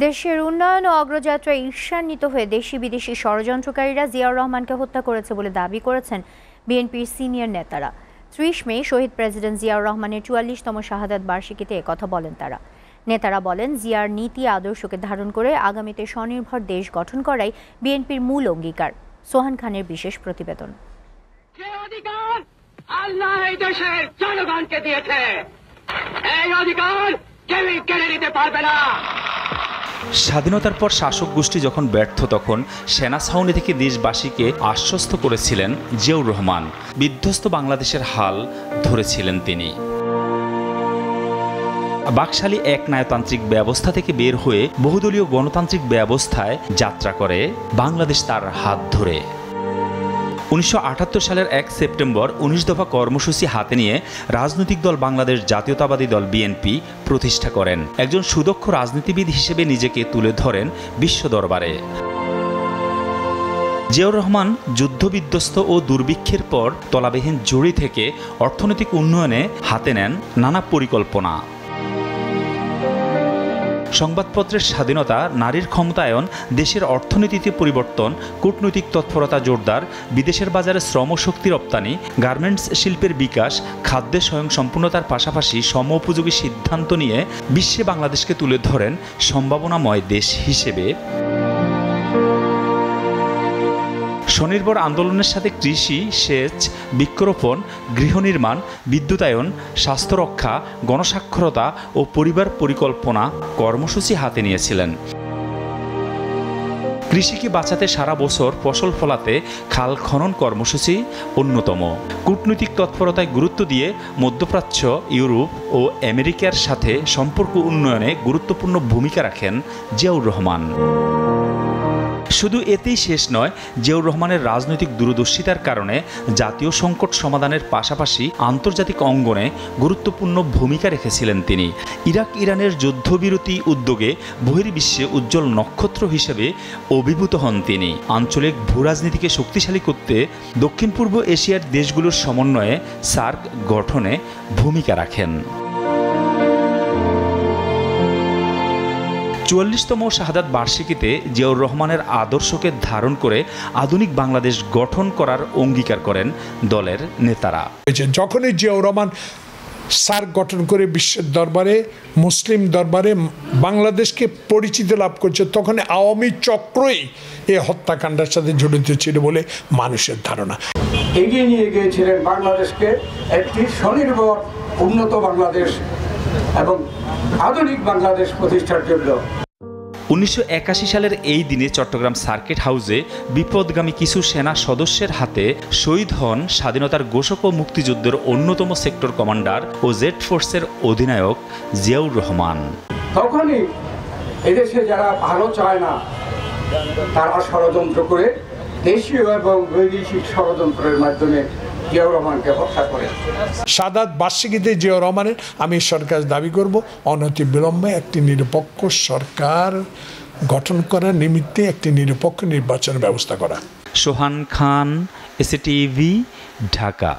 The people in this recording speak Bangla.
দেশের উন্নয়ন ও অগ্রযাত্রায় ঈর্ষান্বিত হয়ে দেশি বিদেশি ষড়যন্ত্রকারীরা জিয়াউর রহমানকে হত্যা করেছে বলে দাবি করেছেন বিএনপির সিনিয়র নেতারা। ৩০ মে শহীদ প্রেসিডেন্ট জিয়াউর রহমানের ৪৪তম শাহাদাত বার্ষিকীতে একথা বলেন তারা। নেতারা বলেন, জিয়ার নীতি আদর্শকে ধারণ করে আগামীতে স্বনির্ভর দেশ গঠন করাই বিএনপির মূল অঙ্গীকার। সোহান খানের বিশেষ প্রতিবেদন। আল্লাহ এই দেশের জনগণকে দিয়েছে, এই অধিকার কেউই কেড়ে নিতে পারবে না। স্বাধীনতার পর শাসক গোষ্ঠী যখন ব্যর্থ, তখন সেনা ছাউনি থেকে দেশবাসীকে আশ্বস্ত করেছিলেন জিয়াউর রহমান। বিধ্বস্ত বাংলাদেশের হাল ধরেছিলেন তিনি। বাকশালী এক নায়তান্ত্রিক ব্যবস্থা থেকে বের হয়ে বহুদলীয় গণতান্ত্রিক ব্যবস্থায় যাত্রা করে বাংলাদেশ তার হাত ধরে। ১৯৭৮ সালের ১ সেপ্টেম্বর ১৯ দফা কর্মসূচি হাতে নিয়ে রাজনৈতিক দল বাংলাদেশ জাতীয়তাবাদী দল বিএনপি প্রতিষ্ঠা করেন। একজন সুদক্ষ রাজনীতিবিদ হিসেবে নিজেকে তুলে ধরেন বিশ্ব দরবারে। জিয়াউর রহমান যুদ্ধবিধ্বস্ত ও দুর্ভিক্ষের পর তলাবিহীন জুড়ি থেকে অর্থনৈতিক উন্নয়নে হাতে নেন নানা পরিকল্পনা। সংবাদপত্রের স্বাধীনতা, নারীর ক্ষমতায়ন, দেশের অর্থনীতিতে পরিবর্তন, কূটনৈতিক তৎপরতা জোরদার, বিদেশের বাজারে শ্রমশক্তি রপ্তানি, গার্মেন্টস শিল্পের বিকাশ, খাদ্যে স্বয়ংসম্পূর্ণতার পাশাপাশি সমোপযোগী সিদ্ধান্ত নিয়ে বিশ্বে বাংলাদেশকে তুলে ধরেন সম্ভাবনাময় দেশ হিসেবে। স্বনির্ভর আন্দোলনের সাথে কৃষি, সেচ, বৃক্ষরোপণ, গৃহনির্মাণ, বিদ্যুতায়ন, স্বাস্থ্য রক্ষা, গণসাক্ষরতা ও পরিবার পরিকল্পনা কর্মসূচি হাতে নিয়েছিলেন। কৃষিকে বাঁচাতে সারা বছর ফসল ফলাতে খাল খনন কর্মসূচি অন্যতম। কূটনৈতিক তৎপরতায় গুরুত্ব দিয়ে মধ্যপ্রাচ্য, ইউরোপ ও আমেরিকার সাথে সম্পর্ক উন্নয়নে গুরুত্বপূর্ণ ভূমিকা রাখেন জিয়াউর রহমান। শুধু এতেই শেষ নয়, জিয়াউর রহমানের রাজনৈতিক দূরদর্শিতার কারণে জাতীয় সংকট সমাধানের পাশাপাশি আন্তর্জাতিক অঙ্গনে গুরুত্বপূর্ণ ভূমিকা রেখেছিলেন তিনি। ইরাক ইরানের যুদ্ধবিরতি উদ্যোগে বহির্বিশ্বে উজ্জ্বল নক্ষত্র হিসেবে অভিভূত হন তিনি। আঞ্চলিক ভূরাজনীতিকে শক্তিশালী করতে দক্ষিণ পূর্ব এশিয়ার দেশগুলোর সমন্বয়ে সার্ক গঠনে ভূমিকা রাখেন। ৪৪তম শাহাদাত বার্ষিকীতে জিয়াউর রহমানের আদর্শকে ধারণ করে আধুনিক বাংলাদেশ গঠন করার অঙ্গীকার করেন দলের নেতারা। যখনই জিয়াউর রহমান সার্ক গঠন করে বিশ্বের দরবারে, মুসলিম দরবারে বাংলাদেশকে পরিচিতি লাভ করছে, তখন আওয়ামী চক্রই এই হত্যাকাণ্ডের সাথে জড়িত ছিল বলে মানুষের ধারণা। এগিয়ে নিয়ে গিয়েছিলেন বাংলাদেশকে একটি স্বনির্ভর উন্নত বাংলাদেশ এবং আধুনিক বাংলাদেশ প্রতিষ্ঠার জন্য। ১৯৮১ সালের এই দিনে চট্টগ্রাম সার্কিট হাউসে বিপদগামী কিছু সেনা সদস্যের হাতে শহীদ হন স্বাধীনতার ঘোষক ও মুক্তিযুদ্ধের অন্যতম সেক্টর কমান্ডার ও জেড ফোর্সের অধিনায়ক জিয়াউর রহমান। তখনই এদেশে যারা ভালো চায় না, তারা ষড়যন্ত্র করে দেশীয় এবং বৈদেশিক ষড়যন্ত্রের মাধ্যমে জিয়াউর রহমানকে হত্যা করে। শাহাদাত বার্ষিকীতে জিয়াউর রহমানের আমি সরকার দাবি করব অনতি বিলম্বে একটি নিরপেক্ষ সরকার গঠন করার নিমিত্তে একটি নিরপেক্ষ নির্বাচনের ব্যবস্থা করা। সোহান খান, এসএটিভি, ঢাকা।